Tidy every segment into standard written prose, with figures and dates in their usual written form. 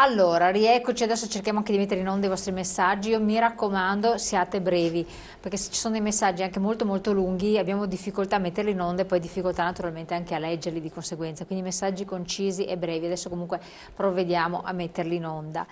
Allora, rieccoci, adesso cerchiamo anche di mettere in onda i vostri messaggi. Io mi raccomando, siate brevi, perché se ci sono dei messaggi anche molto molto lunghi abbiamo difficoltà a metterli in onda e poi difficoltà naturalmente anche a leggerli di conseguenza, quindi messaggi concisi e brevi. Adesso comunque provvediamo a metterli in onda.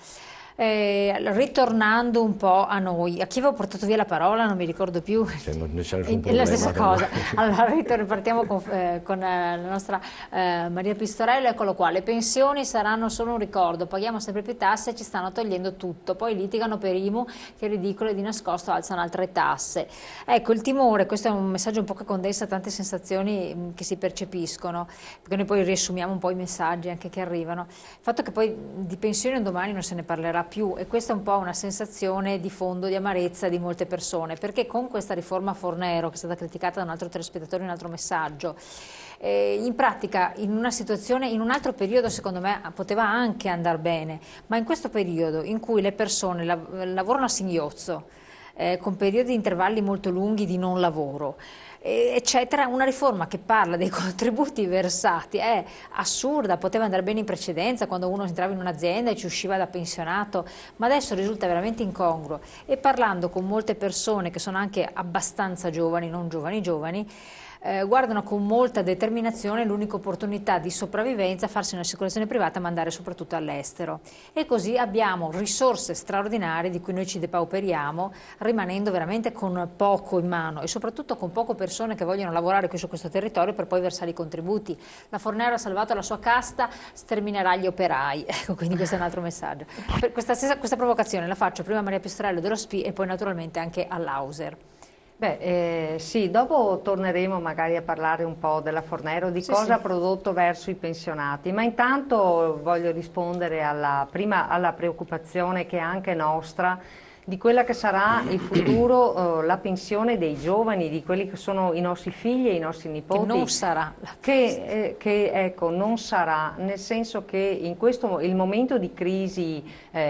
Ritornando un po' a noi, a chi avevo portato via la parola non mi ricordo più, Non c'è nessun è problema. la stessa cosa. Allora partiamo con la nostra Maria Pistorello, eccolo qua. Le pensioni saranno solo un ricordo, paghiamo sempre più tasse e ci stanno togliendo tutto, poi litigano per IMU che è ridicolo e di nascosto alzano altre tasse. Ecco, il timore, questo è un messaggio un po' che condensa tante sensazioni che si percepiscono, perché noi poi riassumiamo un po' i messaggi anche che arrivano. Il fatto che poi di pensioni un domani non se ne parlerà più, e questa è un po' una sensazione di fondo di amarezza di molte persone, perché con questa riforma Fornero, che è stata criticata da un altro telespettatore in un altro messaggio, in pratica in una situazione, in un altro periodo secondo me poteva anche andare bene, ma in questo periodo in cui le persone lavorano a singhiozzo, con periodi di intervalli molto lunghi di non lavoro, eccetera, una riforma che parla dei contributi versati è assurda. Poteva andare bene in precedenza quando uno entrava in un'azienda e ci usciva da pensionato, ma adesso risulta veramente incongruo, e parlando con molte persone che sono anche abbastanza giovani, non giovani giovani, guardano con molta determinazione l'unica opportunità di sopravvivenza, farsi un'assicurazione privata, ma andare soprattutto all'estero. E così abbiamo risorse straordinarie di cui noi ci depauperiamo, rimanendo veramente con poco in mano e soprattutto con poche persone che vogliono lavorare qui su questo territorio per poi versare i contributi. La Fornero ha salvato la sua casta, sterminerà gli operai. Ecco, quindi questo è un altro messaggio. Questa provocazione la faccio prima a Maria Pistorello dello SPI e poi naturalmente anche all'Auser. Sì, dopo torneremo magari a parlare un po' della Fornero, di cosa ha prodotto verso i pensionati, ma intanto voglio rispondere prima alla preoccupazione che è anche nostra di quella che sarà il futuro, la pensione dei giovani, di quelli che sono i nostri figli e i nostri nipoti. Che non sarà. Ecco, non sarà, nel senso che in questo il momento di crisi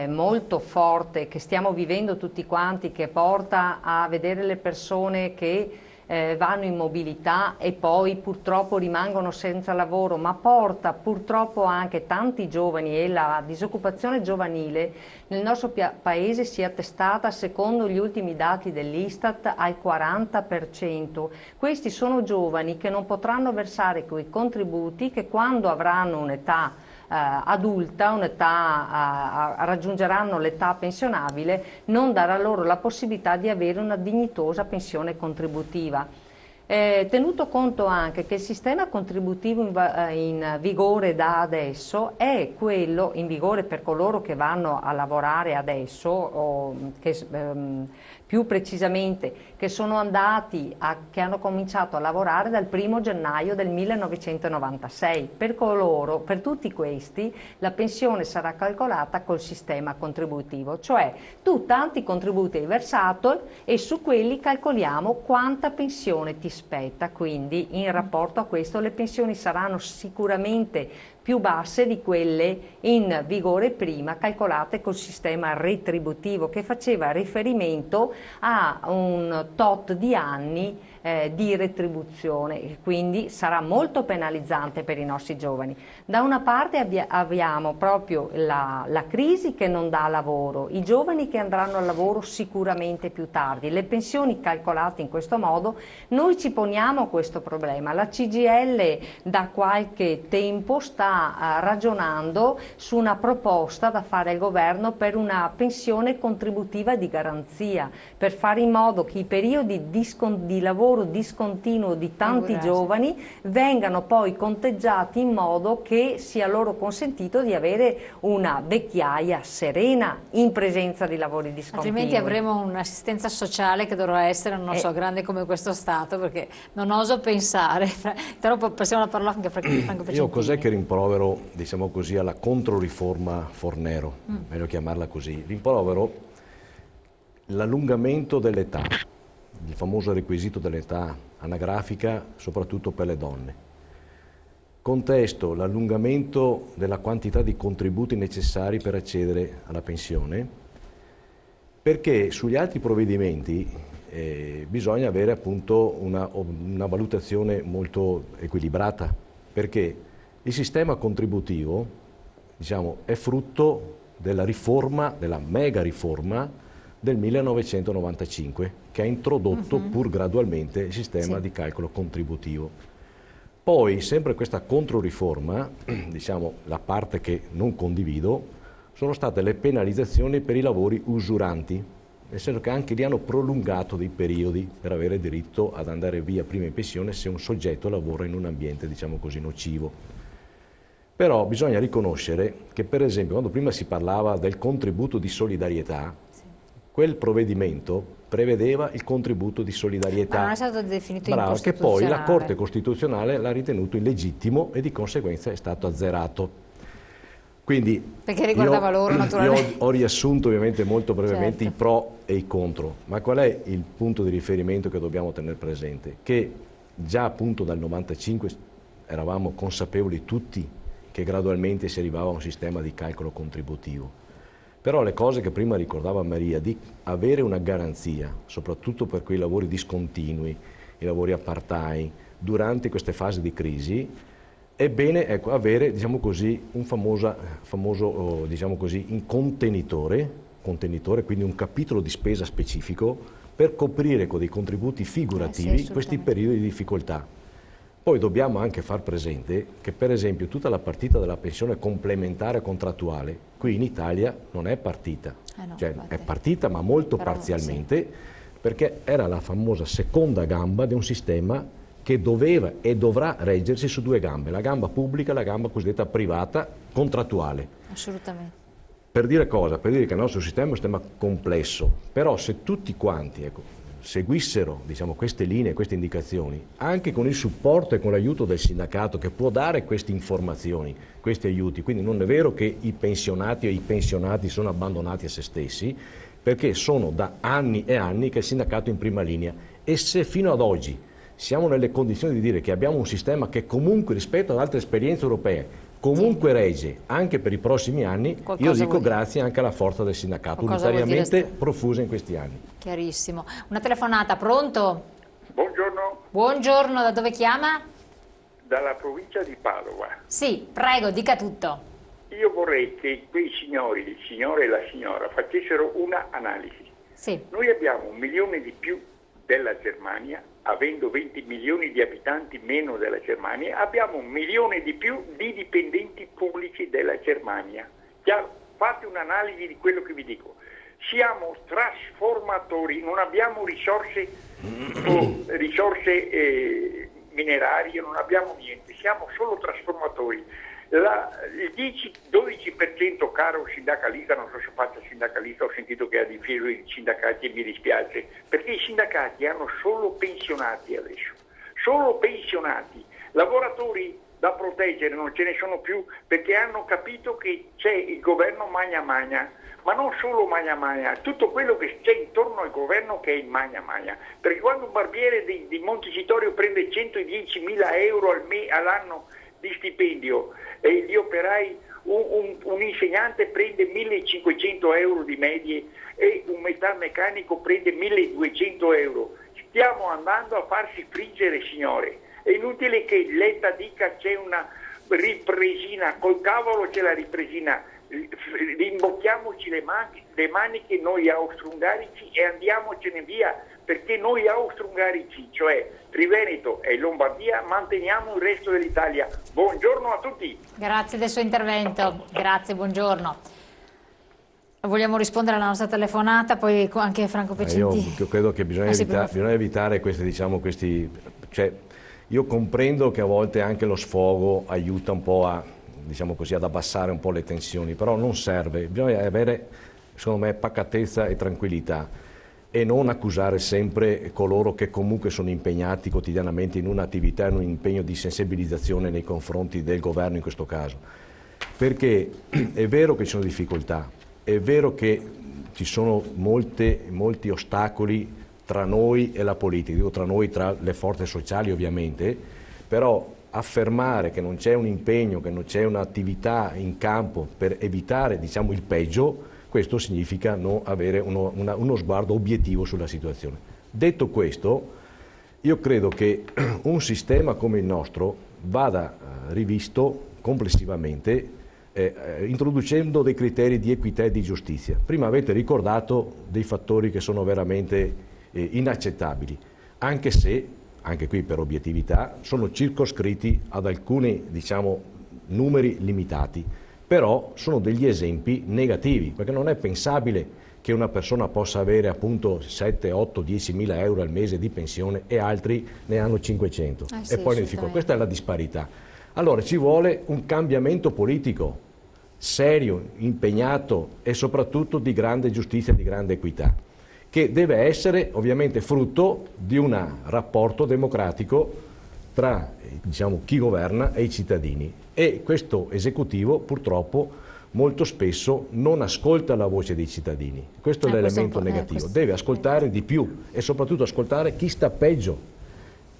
molto forte che stiamo vivendo tutti quanti, che porta a vedere le persone che vanno in mobilità e poi purtroppo rimangono senza lavoro, ma porta purtroppo anche tanti giovani, e la disoccupazione giovanile nel nostro paese si è attestata, secondo gli ultimi dati dell'Istat, al 40%. Questi sono giovani che non potranno versare quei contributi che quando avranno un'età adulta, raggiungeranno l'età pensionabile, non darà loro la possibilità di avere una dignitosa pensione contributiva. Tenuto conto anche che il sistema contributivo in vigore da adesso è quello in vigore per coloro che vanno a lavorare adesso, o più precisamente che che hanno cominciato a lavorare dal 1° gennaio del 1996. Per tutti questi la pensione sarà calcolata col sistema contributivo, cioè tu tanti contributi hai versato e su quelli calcoliamo quanta pensione ti spetta, quindi in rapporto a questo le pensioni saranno sicuramente più basse di quelle in vigore prima, calcolate col sistema retributivo che faceva riferimento a un tot di anni di retribuzione, quindi sarà molto penalizzante per i nostri giovani. Da una parte abbiamo proprio la crisi che non dà lavoro, i giovani che andranno al lavoro sicuramente più tardi, le pensioni calcolate in questo modo. Noi ci poniamo questo problema, la CGIL da qualche tempo sta ragionando su una proposta da fare al governo per una pensione contributiva di garanzia, per fare in modo che i periodi di lavoro discontinuo di tanti giovani vengano poi conteggiati in modo che sia loro consentito di avere una vecchiaia serena in presenza di lavori discontinui. Altrimenti avremo un'assistenza sociale che dovrà essere, non so, grande come questo Stato, perché non oso pensare. Però passiamo la parola anche a Franco Pacentini. Io cos'è che rimprovero, diciamo così, alla controriforma Fornero, meglio chiamarla così? Rimprovero l'allungamento dell'età, il famoso requisito dell'età anagrafica, soprattutto per le donne. Contesto l'allungamento della quantità di contributi necessari per accedere alla pensione, perché sugli altri provvedimenti bisogna avere appunto una valutazione molto equilibrata, perché il sistema contributivo, diciamo, è frutto della riforma, della mega riforma del 1995, che ha introdotto pur gradualmente il sistema di calcolo contributivo. Poi, sempre questa controriforma, diciamo la parte che non condivido, sono state le penalizzazioni per i lavori usuranti, nel senso che anche lì hanno prolungato dei periodi per avere diritto ad andare via prima in pensione se un soggetto lavora in un ambiente, diciamo così, nocivo. Però bisogna riconoscere che, per esempio, quando prima si parlava del contributo di solidarietà, quel provvedimento prevedeva il contributo di solidarietà. Ma non è stato definito che poi la incostituzionale. Corte Costituzionale l'ha ritenuto illegittimo e di conseguenza è stato azzerato. Quindi Perché riguardava loro, naturalmente. Io ho riassunto ovviamente molto brevemente Certo. i pro e i contro, ma qual è il punto di riferimento che dobbiamo tenere presente? Che già appunto dal 95 eravamo consapevoli tutti che gradualmente si arrivava a un sistema di calcolo contributivo. Però le cose che prima ricordava Maria, di avere una garanzia, soprattutto per quei lavori discontinui, i lavori a part-time, durante queste fasi di crisi, è bene avere, diciamo così, un famoso diciamo così, un contenitore, quindi un capitolo di spesa specifico per coprire con dei contributi figurativi questi periodi di difficoltà. Poi dobbiamo anche far presente che, per esempio, tutta la partita della pensione complementare contrattuale qui in Italia non è partita, cioè è partita ma molto parzialmente, perché era la famosa seconda gamba di un sistema che doveva e dovrà reggersi su due gambe, la gamba pubblica e la gamba cosiddetta privata contrattuale. Assolutamente. Per dire cosa? Per dire che il nostro sistema è un sistema complesso, però se tutti quanti seguissero, diciamo, queste linee, queste indicazioni, anche con il supporto e con l'aiuto del sindacato che può dare queste informazioni, questi aiuti, quindi non è vero che i pensionati o i pensionati sono abbandonati a se stessi, perché sono da anni e anni che il sindacato è in prima linea, e se fino ad oggi siamo nelle condizioni di dire che abbiamo un sistema che comunque rispetto ad altre esperienze europee comunque regge anche per i prossimi anni, io dico grazie anche alla forza del sindacato, unitariamente profusa in questi anni. Chiarissimo. Una telefonata, pronto? Buongiorno. Buongiorno, da dove chiama? Dalla provincia di Padova. Sì, prego, dica tutto. Io vorrei che quei signori, il signore e la signora, facessero una analisi. Sì. Noi abbiamo 1 milione di più della Germania, avendo 20 milioni di abitanti meno della Germania, abbiamo 1 milione di più di dipendenti pubblici della Germania. Fate un'analisi di quello che vi dico. Siamo trasformatori, non abbiamo risorse minerarie, non abbiamo niente, siamo solo trasformatori. Il 10-12%, caro sindacalista, non so se faccia sindacalista, ho sentito che ha difeso i sindacati e mi dispiace, perché i sindacati hanno solo pensionati adesso, solo pensionati, lavoratori da proteggere non ce ne sono più perché hanno capito che c'è il governo magna magna, ma non solo magna magna, tutto quello che c'è intorno al governo che è il magna magna, perché quando un barbiere di Montecitorio prende 110.000 euro all'anno di stipendio e gli operai, un insegnante prende 1.500 euro di medie e un metalmeccanico prende 1.200 euro. Stiamo andando a farsi friggere, signore. È inutile che Letta dica c'è una ripresina, col cavolo c'è la ripresina, rimbocchiamoci le maniche noi austro-ungarici e andiamocene via, perché noi austro-ungarici, cioè Triveneto e Lombardia, manteniamo il resto dell'Italia. Buongiorno a tutti. Grazie del suo intervento, grazie, buongiorno. Vogliamo rispondere alla nostra telefonata, poi anche Franco Pecenti. Io credo che bisogna evitare cioè, io comprendo che a volte anche lo sfogo aiuta un po' a, diciamo così, ad abbassare un po' le tensioni, però non serve, bisogna avere, secondo me, pacatezza e tranquillità e non accusare sempre coloro che comunque sono impegnati quotidianamente in un'attività, in un impegno di sensibilizzazione nei confronti del governo in questo caso, perché è vero che ci sono difficoltà, è vero che ci sono molti ostacoli tra noi e la politica, dico tra noi, tra le forze sociali ovviamente, però affermare che non c'è un impegno, che non c'è un'attività in campo per evitare, diciamo, il peggio, questo significa non avere uno sguardo obiettivo sulla situazione. Detto questo, io credo che un sistema come il nostro vada rivisto complessivamente introducendo dei criteri di equità e di giustizia. Prima avete ricordato dei fattori che sono veramente inaccettabili, anche se, anche qui per obiettività, sono circoscritti ad alcuni, diciamo, numeri limitati, però sono degli esempi negativi, perché non è pensabile che una persona possa avere appunto 7, 8, 10 mila euro al mese di pensione e altri ne hanno 500 sì, e poi ne difficoltà. Questa è la disparità. Allora ci vuole un cambiamento politico serio, impegnato e soprattutto di grande giustizia, di grande equità, che deve essere ovviamente frutto di un rapporto democratico tra, diciamo, chi governa e i cittadini, e questo esecutivo purtroppo molto spesso non ascolta la voce dei cittadini. Questo è l'elemento negativo. Deve ascoltare di più e soprattutto ascoltare chi sta peggio.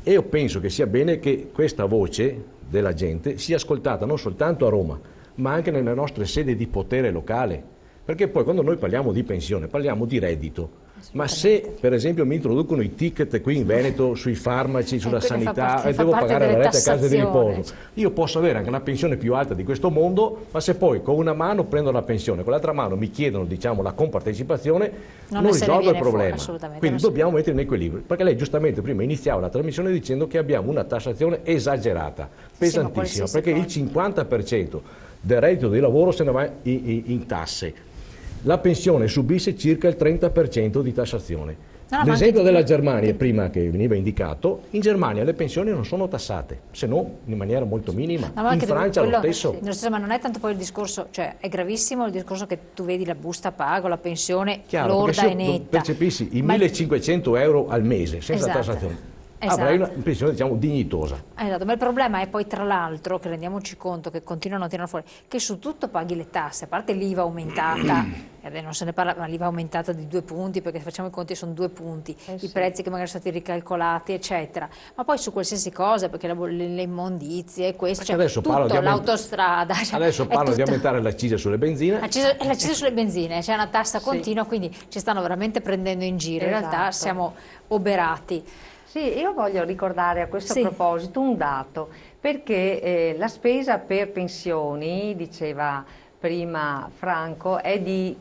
E io penso che sia bene che questa voce della gente sia ascoltata non soltanto a Roma, ma anche nelle nostre sedi di potere locale. Perché poi quando noi parliamo di pensione parliamo di reddito. Ma se per esempio mi introducono i ticket qui in Veneto sui farmaci, sulla sanità e devo pagare la rete a casa di riposo, io posso avere anche la pensione più alta di questo mondo, ma se poi con una mano prendo la pensione, con l'altra mano mi chiedono, diciamo, la compartecipazione, non risolvo il problema. Quindi dobbiamo mettere in equilibrio, perché lei giustamente prima iniziava la trasmissione dicendo che abbiamo una tassazione esagerata, pesantissima, perché il 50% del reddito di lavoro se ne va in tasse. La pensione subisce circa il 30% di tassazione. L'esempio della Germania, prima che veniva indicato, in Germania le pensioni non sono tassate, se no in maniera molto minima. In Francia lo stesso. Ma non è tanto poi il discorso, cioè è gravissimo il discorso che tu vedi la busta paga, la pensione lorda e netta. Se io percepissi i 1.500 euro al mese senza tassazione, avrei una pensione, diciamo, dignitosa. Esatto, ma il problema è poi, tra l'altro, che rendiamoci conto che continuano a tirare fuori, che su tutto paghi le tasse, a parte l'IVA aumentata, non se ne parla, ma l'IVA aumentata di 2 punti, perché se facciamo i conti sono 2 punti, i prezzi che magari sono stati ricalcolati, eccetera, ma poi su qualsiasi cosa, perché le immondizie, questo, cioè, adesso tutto, l'autostrada. Cioè, adesso parlano di aumentare l'accisa sulle benzine. L'accisa sulle benzine, c'è una tassa continua, quindi ci stanno veramente prendendo in giro, in realtà siamo oberati. Sì, io voglio ricordare a questo proposito un dato, perché la spesa per pensioni, diceva prima Franco, è di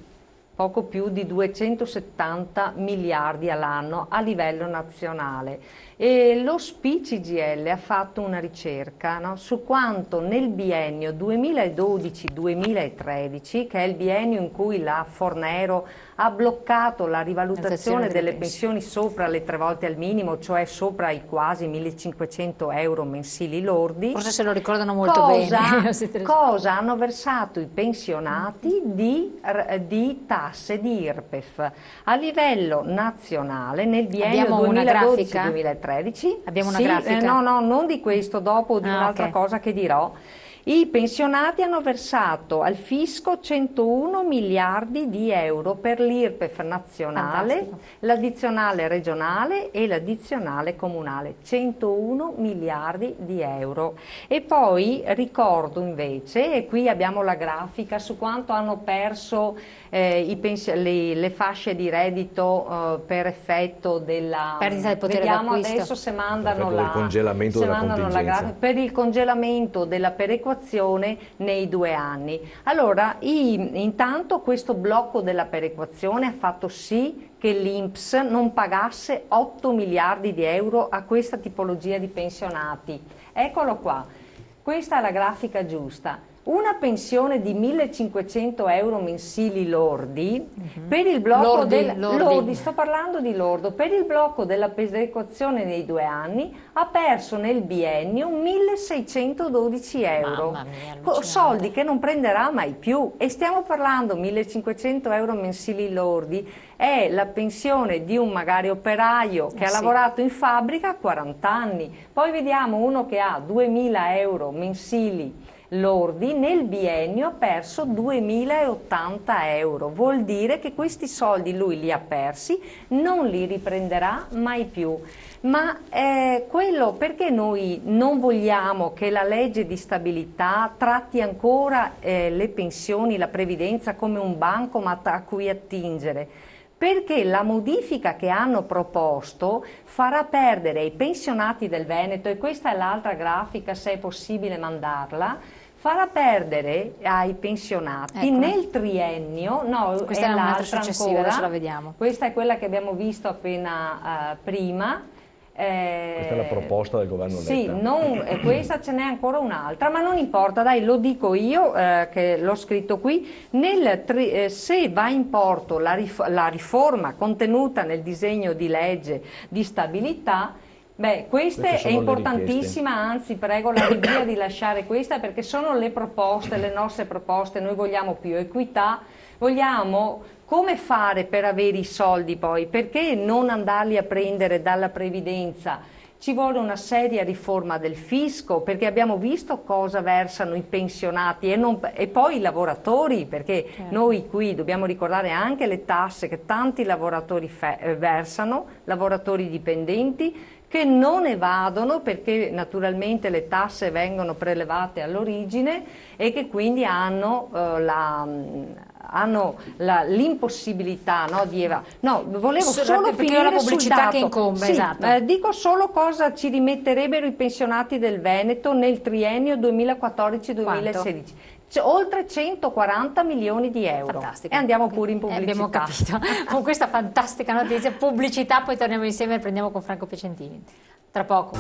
poco più di 270 miliardi all'anno a livello nazionale. E lo SPI-CGIL ha fatto una ricerca, no, su quanto nel biennio 2012-2013, che è il biennio in cui la Fornero ha bloccato la rivalutazione delle pensioni sopra le 3 volte al minimo, cioè sopra i quasi 1.500 euro mensili lordi. Forse se lo ricordano molto bene. Cosa hanno versato i pensionati di tasse di IRPEF a livello nazionale nel biennio 2012-2013? Abbiamo una grafica? No, non di questo, dopo di un'altra cosa che dirò. I pensionati hanno versato al fisco 101 miliardi di euro per l'IRPEF nazionale, l'addizionale regionale e l'addizionale comunale, 101 miliardi di euro. E poi ricordo invece, e qui abbiamo la grafica su quanto hanno perso le fasce di reddito per effetto della perdita del potere vediamo d'acquisto. Adesso se mandano il congelamento della contingenza. per il congelamento della perequazione nei 2 anni. Allora, intanto questo blocco della perequazione ha fatto sì che l'INPS non pagasse 8 miliardi di euro a questa tipologia di pensionati. Eccolo qua, questa è la grafica giusta. Una pensione di 1.500 euro mensili lordi, per il blocco lordi, sto parlando di lordo, per il blocco della perequazione nei 2 anni ha perso nel biennio 1.612 euro, soldi che non prenderà mai più, e stiamo parlando 1.500 euro mensili lordi, è la pensione di un magari operaio che ha lavorato in fabbrica 40 anni, poi vediamo uno che ha 2.000 euro mensili lordi, nel biennio ha perso 2.080 euro, vuol dire che questi soldi lui li ha persi, non li riprenderà mai più. Ma quello perché noi non vogliamo che la legge di stabilità tratti ancora le pensioni, la previdenza come un bancomat a cui attingere? Perché la modifica che hanno proposto farà perdere ai pensionati del Veneto, e questa è l'altra grafica, se è possibile mandarla, farà perdere ai pensionati Ecco. nel triennio, no, Questa è un'altra successiva, ancora, adesso la vediamo. questa è quella che abbiamo visto appena prima. Questa è la proposta del governo Sì, Letta. questa ce n'è ancora un'altra, ma non importa, dai, lo dico io che l'ho scritto qui. Se va in porto la riforma contenuta nel disegno di legge di stabilità, beh, questa Queste è sono le importantissima, anzi prego la regia di lasciare questa perché sono le proposte, le nostre proposte. Noi vogliamo più equità, vogliamo come fare per avere i soldi poi, perché non andarli a prendere dalla previdenza? Ci vuole una seria riforma del fisco, perché abbiamo visto cosa versano i pensionati e poi i lavoratori, perché noi qui dobbiamo ricordare anche le tasse che tanti lavoratori versano, lavoratori dipendenti, che non evadono perché naturalmente le tasse vengono prelevate all'origine e che quindi hanno l'impossibilità, no, di evadere. No, volevo solo finire la pubblicità sul dato. che incombe, Sì, esatto. dico solo cosa ci rimetterebbero i pensionati del Veneto nel triennio 2014-2016. Oltre 140 milioni di euro. Fantastico. E andiamo pure in pubblicità. Abbiamo capito. Con questa fantastica notizia, pubblicità, poi torniamo insieme e prendiamo con Franco Piacentini. Tra poco.